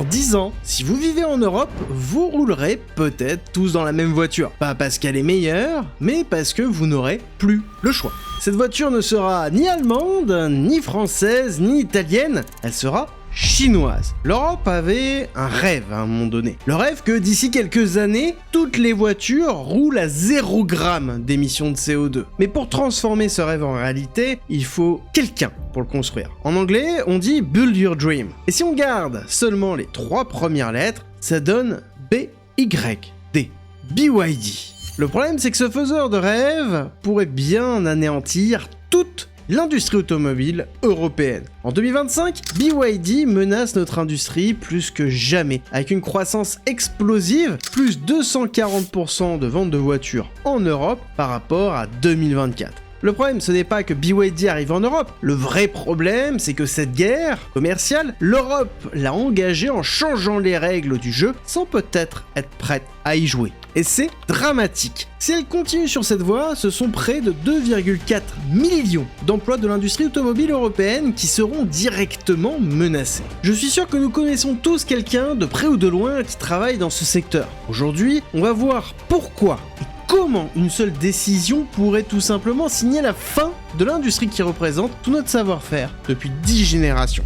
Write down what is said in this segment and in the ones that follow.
dans 10 ans, si vous vivez en Europe, vous roulerez peut-être tous dans la même voiture. Pas parce qu'elle est meilleure, mais parce que vous n'aurez plus le choix. Cette voiture ne sera ni allemande, ni française, ni italienne, elle sera chinoise. L'Europe avait un rêve à un moment donné. Le rêve que d'ici quelques années, toutes les voitures roulent à 0 g d'émissions de CO2. Mais pour transformer ce rêve en réalité, il faut quelqu'un pour le construire. En anglais, on dit build your dream. Et si on garde seulement les 3 premières lettres, ça donne BYD. BYD. Le problème, c'est que ce faiseur de rêve pourrait bien anéantir toute l'industrie automobile européenne. En 2025, BYD menace notre industrie plus que jamais, avec une croissance explosive, plus 240% de ventes de voitures en Europe par rapport à 2024. Le problème, ce n'est pas que BYD arrive en Europe. Le vrai problème, c'est que cette guerre commerciale, l'Europe l'a engagée en changeant les règles du jeu sans peut-être être prête à y jouer. Et c'est dramatique. Si elle continue sur cette voie, ce sont près de 2,4 millions d'emplois de l'industrie automobile européenne qui seront directement menacés. Je suis sûr que nous connaissons tous quelqu'un, de près ou de loin, qui travaille dans ce secteur. Aujourd'hui, on va voir pourquoi et comment une seule décision pourrait tout simplement signer la fin de l'industrie qui représente tout notre savoir-faire depuis 10 générations.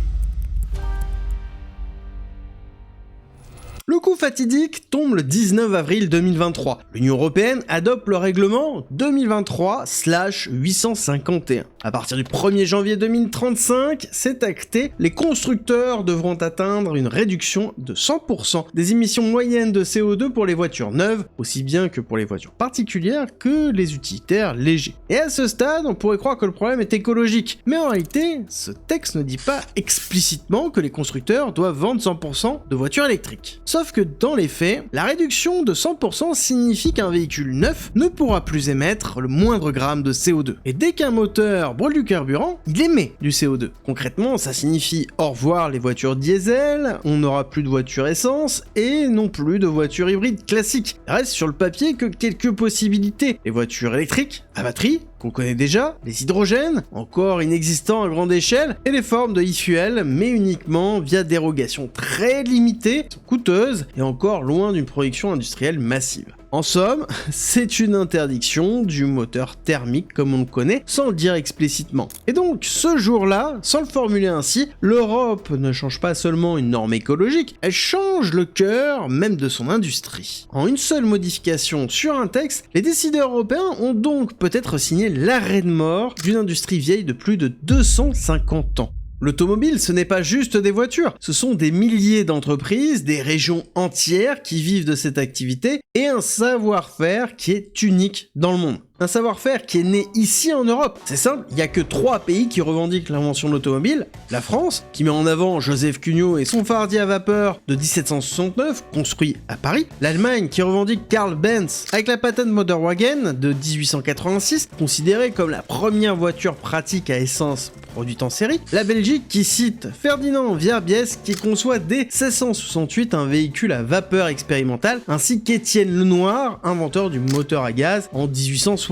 Le coup fatidique tombe le 19 avril 2023. L'Union européenne adopte le règlement 2023/851. À partir du 1er janvier 2035, c'est acté, les constructeurs devront atteindre une réduction de 100% des émissions moyennes de CO2 pour les voitures neuves, aussi bien que pour les voitures particulières que les utilitaires légers. Et à ce stade, on pourrait croire que le problème est écologique. Mais en réalité, ce texte ne dit pas explicitement que les constructeurs doivent vendre 100% de voitures électriques. Sauf que dans les faits, la réduction de 100% signifie qu'un véhicule neuf ne pourra plus émettre le moindre gramme de CO2. Et dès qu'un moteur brûle du carburant, il émet du CO2. Concrètement, ça signifie au revoir les voitures diesel, on n'aura plus de voitures essence et non plus de voitures hybrides classiques. Il reste sur le papier que quelques possibilités. Les voitures électriques, à batterie, qu'on connaît déjà, les hydrogènes, encore inexistants à grande échelle, et les formes de e-fuel, mais uniquement via dérogation très limitées, coûteuses et encore loin d'une production industrielle massive. En somme, c'est une interdiction du moteur thermique comme on le connaît, sans le dire explicitement. Et donc, ce jour-là, sans le formuler ainsi, l'Europe ne change pas seulement une norme écologique, elle change le cœur même de son industrie. En une seule modification sur un texte, les décideurs européens ont donc peut-être signé l'arrêt de mort d'une industrie vieille de plus de 250 ans. L'automobile, ce n'est pas juste des voitures, ce sont des milliers d'entreprises, des régions entières qui vivent de cette activité et un savoir-faire qui est unique dans le monde. Un savoir-faire qui est né ici en Europe. C'est simple, il n'y a que 3 pays qui revendiquent l'invention de l'automobile. La France, qui met en avant Joseph Cugnot et son Fardier à vapeur de 1769, construit à Paris. L'Allemagne, qui revendique Karl Benz avec la Patent Motorwagen de 1886, considérée comme la première voiture pratique à essence produite en série. La Belgique, qui cite Ferdinand Verbies, qui conçoit dès 1668 un véhicule à vapeur expérimental, ainsi qu'Étienne Lenoir, inventeur du moteur à gaz en 1860.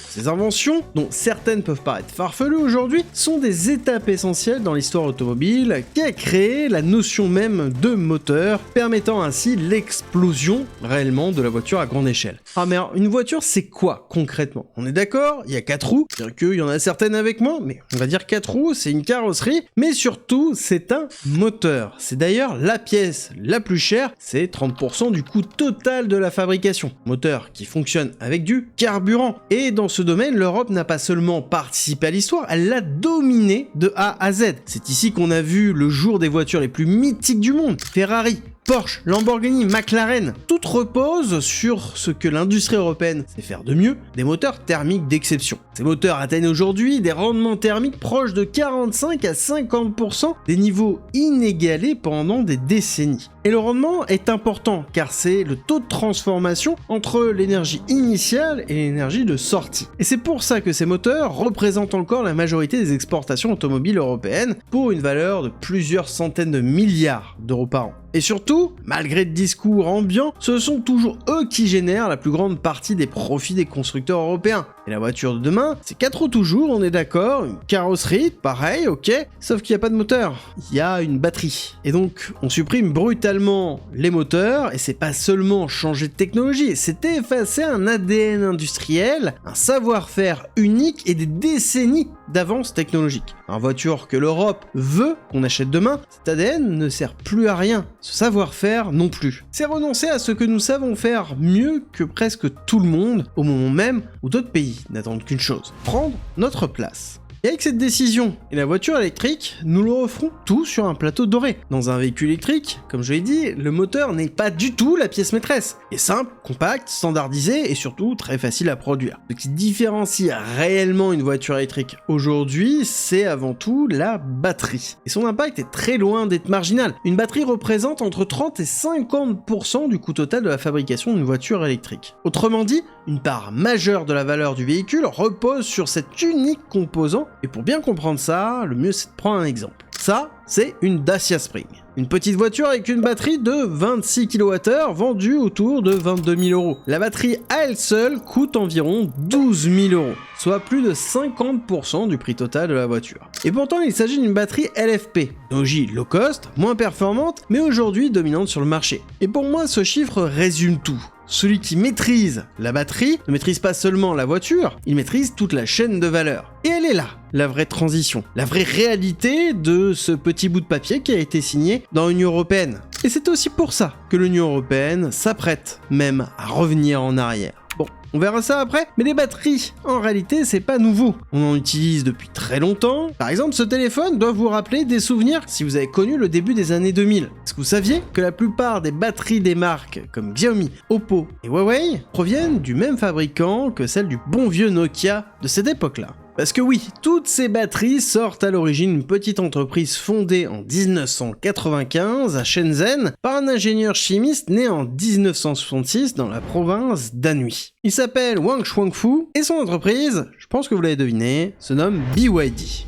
Ces inventions, dont certaines peuvent paraître farfelues aujourd'hui, sont des étapes essentielles dans l'histoire automobile qui a créé la notion même de moteur, permettant ainsi l'explosion réellement de la voiture à grande échelle. Ah mais alors, une voiture c'est quoi concrètement? On est d'accord, il y a 4 roues, bien qu'il y en a certaines avec moi, mais on va dire 4 roues, c'est une carrosserie, mais surtout c'est un moteur. C'est d'ailleurs la pièce la plus chère, c'est 30% du coût total de la fabrication. Moteur qui fonctionne avec du carburant. Et dans ce domaine, l'Europe n'a pas seulement participé à l'histoire, elle l'a dominé de A à Z. C'est ici qu'on a vu le jour des voitures les plus mythiques du monde. Ferrari, Porsche, Lamborghini, McLaren, toutes reposent sur ce que l'industrie européenne sait faire de mieux, des moteurs thermiques d'exception. Ces moteurs atteignent aujourd'hui des rendements thermiques proches de 45 à 50%, des niveaux inégalés pendant des décennies. Et le rendement est important car c'est le taux de transformation entre l'énergie initiale et l'énergie de sortie. Et c'est pour ça que ces moteurs représentent encore la majorité des exportations automobiles européennes pour une valeur de plusieurs centaines de milliards d'euros par an. Et surtout, malgré le discours ambiant, ce sont toujours eux qui génèrent la plus grande partie des profits des constructeurs européens. Et la voiture de demain, c'est 4 roues toujours, on est d'accord, une carrosserie, pareil, ok, sauf qu'il n'y a pas de moteur, il y a une batterie. Et donc, on supprime brutalement les moteurs, et c'est pas seulement changer de technologie, c'était effacer un ADN industriel, un savoir-faire unique et des décennies d'avance technologique. Une voiture que l'Europe veut qu'on achète demain, cet ADN ne sert plus à rien, ce savoir-faire non plus. C'est renoncer à ce que nous savons faire mieux que presque tout le monde, au moment même où d'autres pays n'attendent qu'une chose, prendre notre place. Et avec cette décision et la voiture électrique, nous le referons tout sur un plateau doré. Dans un véhicule électrique, comme je l'ai dit, le moteur n'est pas du tout la pièce maîtresse. Il est simple, compact, standardisé et surtout très facile à produire. Ce qui différencie réellement une voiture électrique aujourd'hui, c'est avant tout la batterie. Et son impact est très loin d'être marginal. Une batterie représente entre 30 et 50% du coût total de la fabrication d'une voiture électrique. Autrement dit, une part majeure de la valeur du véhicule repose sur cet unique composant. Et pour bien comprendre ça, le mieux c'est de prendre un exemple. Ça, c'est une Dacia Spring. Une petite voiture avec une batterie de 26 kWh vendue autour de 22 000 €. La batterie à elle seule coûte environ 12 000 €, soit plus de 50% du prix total de la voiture. Et pourtant, il s'agit d'une batterie LFP, technologie low cost, moins performante, mais aujourd'hui dominante sur le marché. Et pour moi, ce chiffre résume tout. Celui qui maîtrise la batterie ne maîtrise pas seulement la voiture, il maîtrise toute la chaîne de valeur. Et elle est là, la vraie transition, la vraie réalité de ce petit bout de papier qui a été signé dans l'Union Européenne. Et c'est aussi pour ça que l'Union Européenne s'apprête même à revenir en arrière. Bon, on verra ça après, mais les batteries, en réalité, c'est pas nouveau. On en utilise depuis très longtemps. Par exemple, ce téléphone doit vous rappeler des souvenirs si vous avez connu le début des années 2000. Est-ce que vous saviez que la plupart des batteries des marques comme Xiaomi, Oppo et Huawei proviennent du même fabricant que celles du bon vieux Nokia de cette époque-là? Parce que oui, toutes ces batteries sortent à l'origine d'une petite entreprise fondée en 1995 à Shenzhen par un ingénieur chimiste né en 1966 dans la province d'Anhui. Il s'appelle Wang Shuangfu et son entreprise, je pense que vous l'avez deviné, se nomme BYD.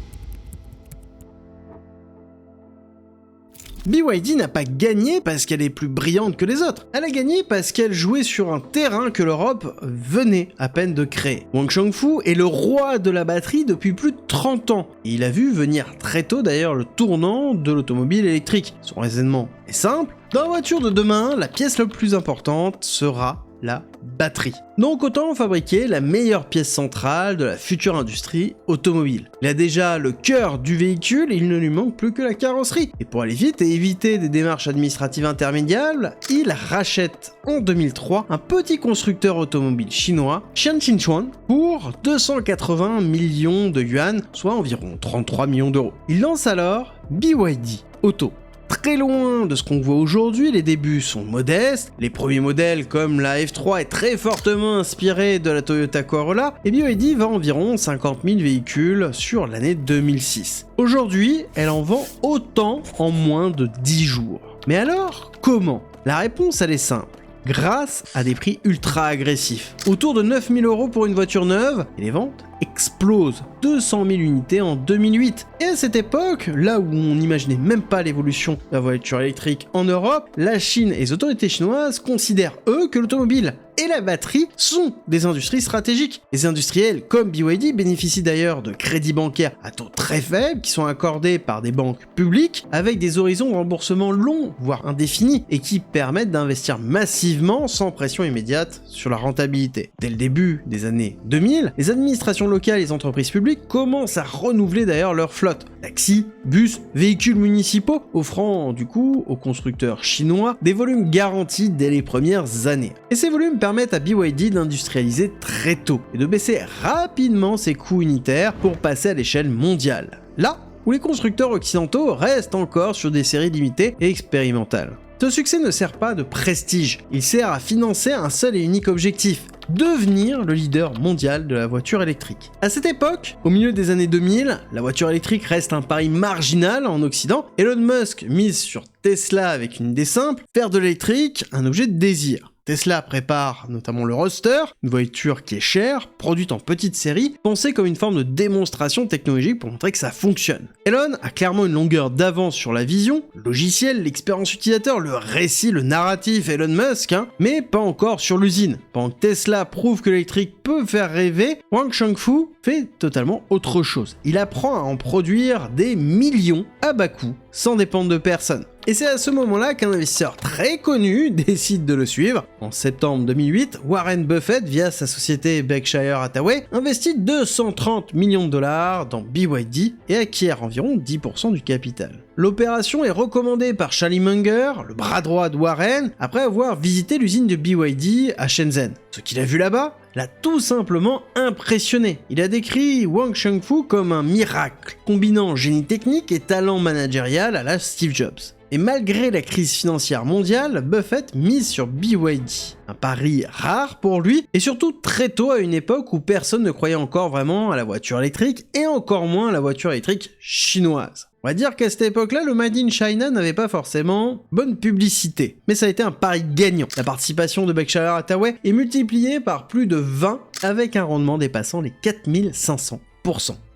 BYD n'a pas gagné parce qu'elle est plus brillante que les autres. Elle a gagné parce qu'elle jouait sur un terrain que l'Europe venait à peine de créer. Wang Shuangfu est le roi de la batterie depuis plus de 30 ans. Et il a vu venir très tôt d'ailleurs le tournant de l'automobile électrique. Son raisonnement est simple. Dans la voiture de demain, la pièce la plus importante sera la batterie. Donc autant fabriquer la meilleure pièce centrale de la future industrie automobile. Il a déjà le cœur du véhicule, il ne lui manque plus que la carrosserie. Et pour aller vite et éviter des démarches administratives intermédiaires, il rachète en 2003 un petit constructeur automobile chinois, Xianqinchuan, pour 280 millions de yuan, soit environ 33 millions d'euros. Il lance alors BYD Auto. Très loin de ce qu'on voit aujourd'hui, les débuts sont modestes, les premiers modèles comme la F3 est très fortement inspiré de la Toyota Corolla, et BYD vend environ 50 000 véhicules sur l'année 2006. Aujourd'hui, elle en vend autant en moins de 10 jours. Mais alors, comment? La réponse, elle est simple. Grâce à des prix ultra agressifs. Autour de 9 000 € pour une voiture neuve, et les ventes explosent. 200 000 unités en 2008. Et à cette époque, là où on n'imaginait même pas l'évolution de la voiture électrique en Europe, la Chine et les autorités chinoises considèrent, eux, que l'automobile et la batterie sont des industries stratégiques. Les industriels comme BYD bénéficient d'ailleurs de crédits bancaires à taux très faibles qui sont accordés par des banques publiques avec des horizons de remboursement longs, voire indéfinis, et qui permettent d'investir massivement sans pression immédiate sur la rentabilité. Dès le début des années 2000, les administrations locales et les entreprises publiques commencent à renouveler d'ailleurs leur flotte. Taxis, bus, véhicules municipaux, offrant du coup aux constructeurs chinois des volumes garantis dès les premières années. Et ces volumes permettent à BYD d'industrialiser très tôt et de baisser rapidement ses coûts unitaires pour passer à l'échelle mondiale. Là où les constructeurs occidentaux restent encore sur des séries limitées et expérimentales. Ce succès ne sert pas de prestige, il sert à financer un seul et unique objectif, devenir le leader mondial de la voiture électrique. À cette époque, au milieu des années 2000, la voiture électrique reste un pari marginal en Occident. Elon Musk mise sur Tesla avec une idée simple, faire de l'électrique un objet de désir. Tesla prépare notamment le Roadster, une voiture qui est chère, produite en petite série, pensée comme une forme de démonstration technologique pour montrer que ça fonctionne. Elon a clairement une longueur d'avance sur la vision, le logiciel, l'expérience utilisateur, le récit, le narratif Elon Musk, mais pas encore sur l'usine. Pendant que Tesla prouve que l'électrique peut faire rêver, Wang Shangfu fait totalement autre chose. Il apprend à en produire des millions à bas coût, sans dépendre de personne. Et c'est à ce moment-là qu'un investisseur très connu décide de le suivre. En septembre 2008, Warren Buffett, via sa société Berkshire Hathaway, investit 230 millions de dollars dans BYD et acquiert environ 10% du capital. L'opération est recommandée par Charlie Munger, le bras droit de Warren, après avoir visité l'usine de BYD à Shenzhen. Ce qu'il a vu là-bas l'a tout simplement impressionné. Il a décrit Wang Shangfu comme un miracle, combinant génie technique et talent managérial à la Steve Jobs. Et malgré la crise financière mondiale, Buffett mise sur BYD. Un pari rare pour lui, et surtout très tôt à une époque où personne ne croyait encore vraiment à la voiture électrique, et encore moins à la voiture électrique chinoise. On va dire qu'à cette époque-là, le Made in China n'avait pas forcément bonne publicité. Mais ça a été un pari gagnant. La participation de Berkshire Hathaway est multipliée par plus de 20 avec un rendement dépassant les 4500%.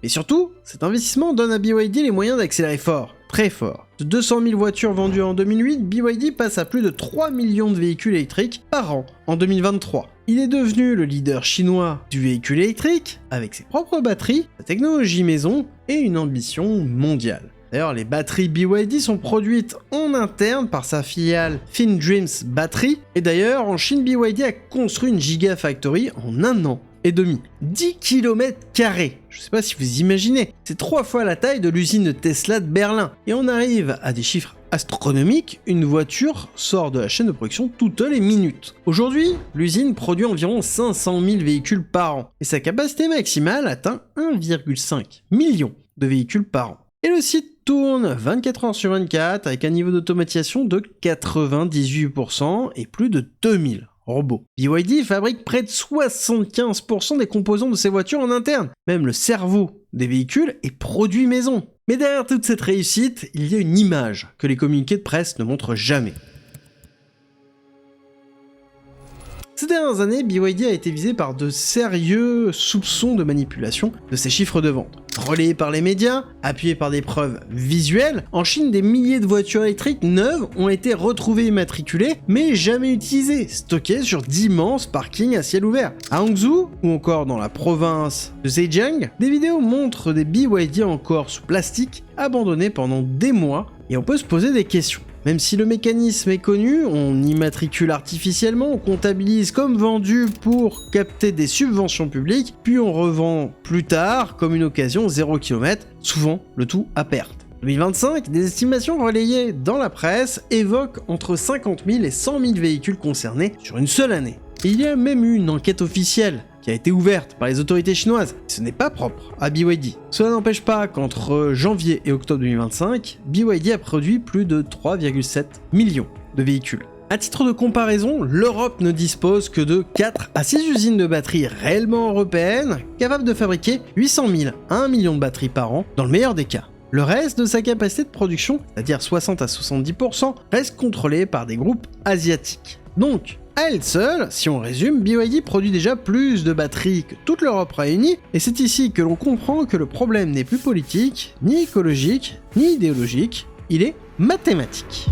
Et surtout, cet investissement donne à BYD les moyens d'accélérer fort, très fort. De 200 000 voitures vendues en 2008, BYD passe à plus de 3 millions de véhicules électriques par an en 2023. Il est devenu le leader chinois du véhicule électrique, avec ses propres batteries, sa technologie maison et une ambition mondiale. D'ailleurs, les batteries BYD sont produites en interne par sa filiale FinDreams Battery, et d'ailleurs, en Chine, BYD a construit une Gigafactory en 1 an et demi. 10 km². Je sais pas si vous imaginez, c'est 3 fois la taille de l'usine de Tesla de Berlin. Et on arrive à des chiffres astronomiques, une voiture sort de la chaîne de production toutes les minutes. Aujourd'hui, l'usine produit environ 500 000 véhicules par an, et sa capacité maximale atteint 1,5 million de véhicules par an. Et le site tourne 24 heures sur 24 avec un niveau d'automatisation de 98% et plus de 2000 robots. BYD fabrique près de 75% des composants de ses voitures en interne. Même le cerveau des véhicules est produit maison. Mais derrière toute cette réussite, il y a une image que les communiqués de presse ne montrent jamais. Ces dernières années, BYD a été visé par de sérieux soupçons de manipulation de ses chiffres de vente. Relayés par les médias, appuyés par des preuves visuelles, en Chine, des milliers de voitures électriques neuves ont été retrouvées immatriculées, mais jamais utilisées, stockées sur d'immenses parkings à ciel ouvert. À Hangzhou, ou encore dans la province de Zhejiang, des vidéos montrent des BYD encore sous plastique, abandonnés pendant des mois, et on peut se poser des questions. Même si le mécanisme est connu, on immatricule artificiellement, on comptabilise comme vendu pour capter des subventions publiques, puis on revend plus tard comme une occasion 0 km, souvent le tout à perte. 2025, des estimations relayées dans la presse évoquent entre 50 000 et 100 000 véhicules concernés sur une seule année. Et il y a même eu une enquête officielle qui a été ouverte par les autorités chinoises. Ce n'est pas propre à BYD. Cela n'empêche pas qu'entre janvier et octobre 2025, BYD a produit plus de 3,7 millions de véhicules. À titre de comparaison, l'Europe ne dispose que de 4 à 6 usines de batteries réellement européennes capables de fabriquer 800 000 à 1 million de batteries par an dans le meilleur des cas. Le reste de sa capacité de production, c'est-à-dire 60 à 70%, reste contrôlé par des groupes asiatiques. Donc, à elle seule, si on résume, BYD produit déjà plus de batteries que toute l'Europe réunie, et c'est ici que l'on comprend que le problème n'est plus politique, ni écologique, ni idéologique, il est mathématique.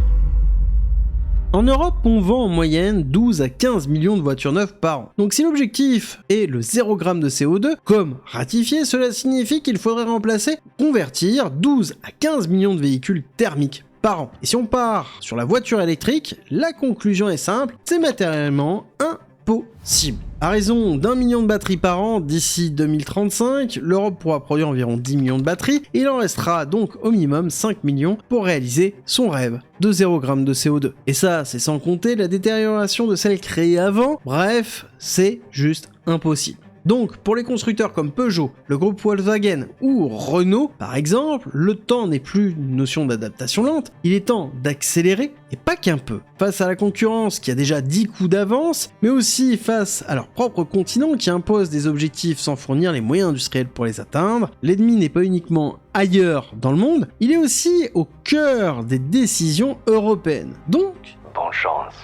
En Europe, on vend en moyenne 12 à 15 millions de voitures neuves par an. Donc si l'objectif est le 0 g de CO2, comme ratifié, cela signifie qu'il faudrait remplacer, convertir 12 à 15 millions de véhicules thermiques par an. Et si on part sur la voiture électrique, la conclusion est simple, c'est matériellement impossible. À raison d'1 million de batteries par an d'ici 2035, l'Europe pourra produire environ 10 millions de batteries, et il en restera donc au minimum 5 millions pour réaliser son rêve de 0 g de CO2. Et ça, c'est sans compter la détérioration de celles créées avant, bref, c'est juste impossible. Donc, pour les constructeurs comme Peugeot, le groupe Volkswagen ou Renault, par exemple, le temps n'est plus une notion d'adaptation lente, il est temps d'accélérer, et pas qu'un peu. Face à la concurrence qui a déjà 10 coups d'avance, mais aussi face à leur propre continent qui impose des objectifs sans fournir les moyens industriels pour les atteindre, l'ennemi n'est pas uniquement ailleurs dans le monde, il est aussi au cœur des décisions européennes. Donc, bonne chance.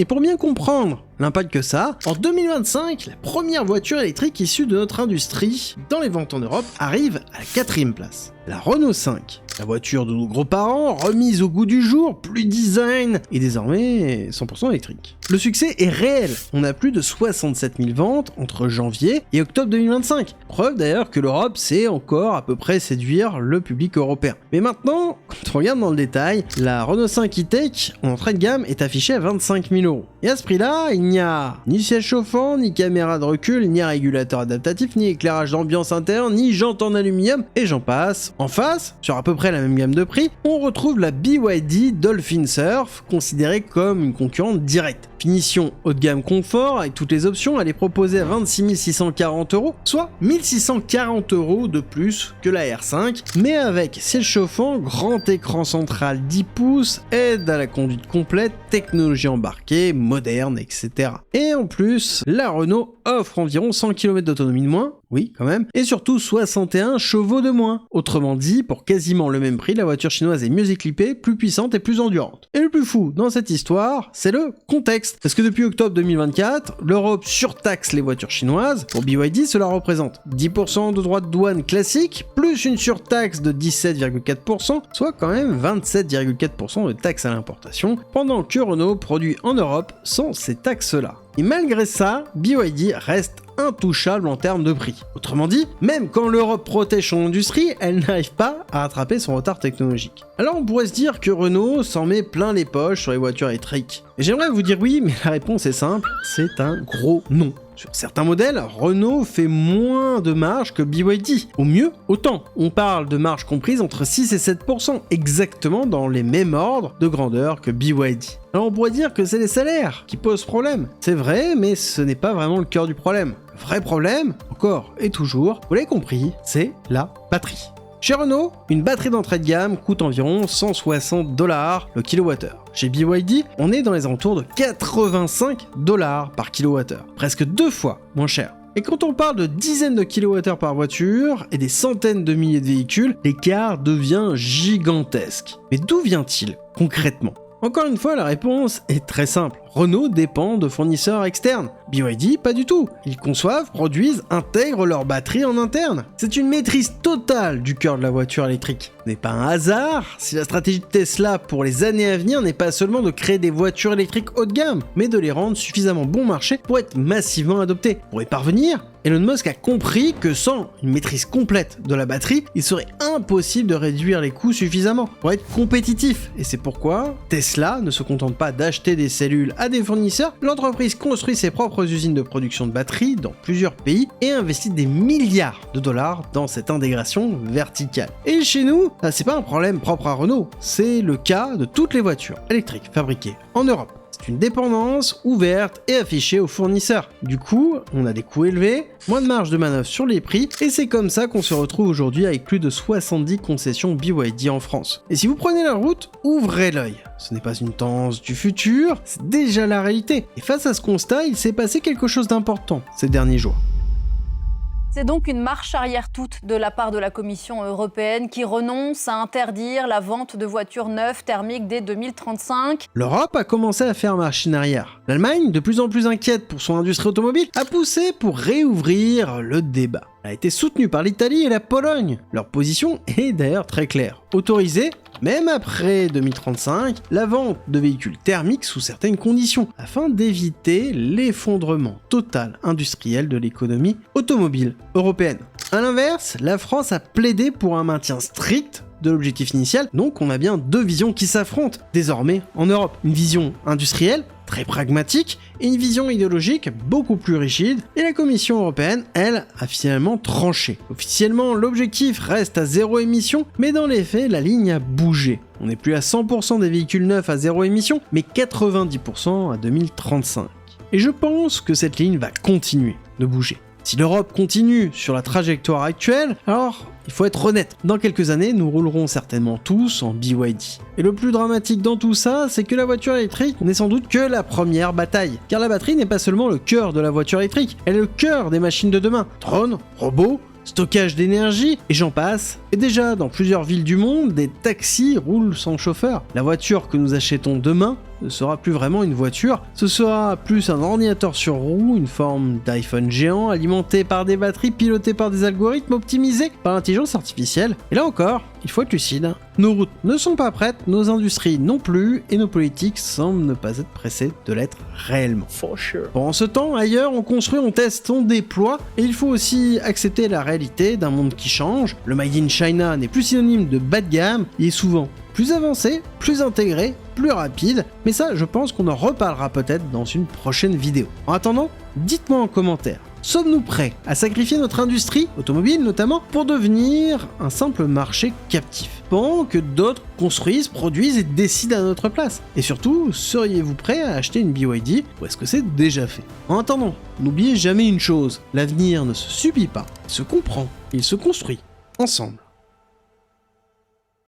Et pour bien comprendre l'impact que ça, en 2025, la première voiture électrique issue de notre industrie dans les ventes en Europe arrive à la 4e place. La Renault 5. La voiture de nos gros-parents, remise au goût du jour, plus design, et désormais 100% électrique. Le succès est réel, on a plus de 67 000 ventes entre janvier et octobre 2025. Preuve d'ailleurs que l'Europe sait encore à peu près séduire le public européen. Mais maintenant, quand on regarde dans le détail, la Renault 5 e-Tech en entrée de gamme est affichée à 25 000 €. Et à ce prix-là, il n'y a ni siège chauffant, ni caméra de recul, ni régulateur adaptatif, ni éclairage d'ambiance interne, ni jantes en aluminium, et j'en passe. En face, sur à peu près la même gamme de prix, on retrouve la BYD Dolphin Surf, considérée comme une concurrente directe. Finition haut de gamme confort, avec toutes les options, elle est proposée à 26 640 €, soit 1640 € de plus que la R5, mais avec siège chauffant, grand écran central 10 pouces, aide à la conduite complète, technologie embarquée, moderne, etc. Et en plus, la Renault offre environ 100 km d'autonomie de moins, oui quand même, et surtout 61 chevaux de moins. Autrement dit, pour quasiment le même prix, la voiture chinoise est mieux équipée, plus puissante et plus endurante. Et le plus fou dans cette histoire, c'est le contexte. Parce que depuis octobre 2024, l'Europe surtaxe les voitures chinoises. Pour BYD, cela représente 10% de droits de douane classiques, plus une surtaxe de 17,4%, soit quand même 27,4% de taxes à l'importation, pendant que Renault produit en Europe sans ces taxes-là. Et malgré ça, BYD reste intouchable en termes de prix. Autrement dit, même quand l'Europe protège son industrie, elle n'arrive pas à rattraper son retard technologique. Alors on pourrait se dire que Renault s'en met plein les poches sur les voitures électriques. Et j'aimerais vous dire oui, mais la réponse est simple, c'est un gros non. Sur certains modèles, Renault fait moins de marge que BYD. Au mieux, autant. On parle de marge comprise entre 6 et 7%, exactement dans les mêmes ordres de grandeur que BYD. Alors on pourrait dire que c'est les salaires qui posent problème. C'est vrai, mais ce n'est pas vraiment le cœur du problème. Le vrai problème, encore et toujours, vous l'avez compris, c'est la batterie. Chez Renault, une batterie d'entrée de gamme coûte environ 160 $ le kilowattheure. Chez BYD, on est dans les alentours de 85 $ par kilowattheure, presque 2 fois moins cher. Et quand on parle de dizaines de kilowattheures par voiture et des centaines de milliers de véhicules, l'écart devient gigantesque. Mais d'où vient-il concrètement ? Encore une fois, la réponse est très simple. Renault dépend de fournisseurs externes. BYD, pas du tout. Ils conçoivent, produisent, intègrent leur batterie en interne. C'est une maîtrise totale du cœur de la voiture électrique. Ce n'est pas un hasard si la stratégie de Tesla pour les années à venir n'est pas seulement de créer des voitures électriques haut de gamme, mais de les rendre suffisamment bon marché pour être massivement adoptées. Pour y parvenir, Elon Musk a compris que sans une maîtrise complète de la batterie, il serait impossible de réduire les coûts suffisamment pour être compétitif. Et c'est pourquoi Tesla ne se contente pas d'acheter des cellules à des fournisseurs, l'entreprise construit ses propres usines de production de batteries dans plusieurs pays et investit des milliards de dollars dans cette intégration verticale. Et chez nous, c'est pas un problème propre à Renault, c'est le cas de toutes les voitures électriques fabriquées en Europe. C'est une dépendance ouverte et affichée aux fournisseurs. Du coup, on a des coûts élevés, moins de marge de manœuvre sur les prix, et c'est comme ça qu'on se retrouve aujourd'hui avec plus de 70 concessions BYD en France. Et si vous prenez la route, ouvrez l'œil. Ce n'est pas une tendance du futur, c'est déjà la réalité. Et face à ce constat, il s'est passé quelque chose d'important ces derniers jours. C'est donc une marche arrière toute de la part de la Commission européenne qui renonce à interdire la vente de voitures neuves thermiques dès 2035. L'Europe a commencé à faire machine arrière. L'Allemagne, de plus en plus inquiète pour son industrie automobile, a poussé pour réouvrir le débat. Elle a été soutenue par l'Italie et la Pologne. Leur position est d'ailleurs très claire. Autoriser, même après 2035, la vente de véhicules thermiques sous certaines conditions, afin d'éviter l'effondrement total industriel de l'économie automobile européenne. A l'inverse, la France a plaidé pour un maintien strict de l'objectif initial, donc on a bien deux visions qui s'affrontent désormais en Europe. Une vision industrielle, très pragmatique, et une vision idéologique beaucoup plus rigide, et la Commission européenne, elle, a finalement tranché. Officiellement, l'objectif reste à zéro émission, mais dans les faits, la ligne a bougé. On n'est plus à 100% des véhicules neufs à zéro émission, mais 90% à 2035. Et je pense que cette ligne va continuer de bouger. Si l'Europe continue sur la trajectoire actuelle, alors il faut être honnête, dans quelques années, nous roulerons certainement tous en BYD. Et le plus dramatique dans tout ça, c'est que la voiture électrique n'est sans doute que la première bataille. Car la batterie n'est pas seulement le cœur de la voiture électrique, elle est le cœur des machines de demain. Drones, robots, stockage d'énergie, et j'en passe. Et déjà, dans plusieurs villes du monde, des taxis roulent sans chauffeur. La voiture que nous achetons demain ne sera plus vraiment une voiture, ce sera plus un ordinateur sur roue, une forme d'iPhone géant alimenté par des batteries pilotées par des algorithmes optimisés par l'intelligence artificielle. Et là encore, il faut être lucide. Nos routes ne sont pas prêtes, nos industries non plus, et nos politiques semblent ne pas être pressées de l'être réellement. For sure. Pendant ce temps, ailleurs, on construit, on teste, on déploie, et il faut aussi accepter la réalité d'un monde qui change. Le Made in China n'est plus synonyme de bas de gamme, il est souvent plus avancé, plus intégré, plus rapide, mais ça, je pense qu'on en reparlera peut-être dans une prochaine vidéo. En attendant, dites-moi en commentaire, sommes-nous prêts à sacrifier notre industrie, automobile notamment, pour devenir un simple marché captif, pendant que d'autres construisent, produisent et décident à notre place? Et surtout, seriez-vous prêts à acheter une BYD, ou est-ce que c'est déjà fait? En attendant, n'oubliez jamais une chose, l'avenir ne se subit pas, il se comprend, il se construit ensemble.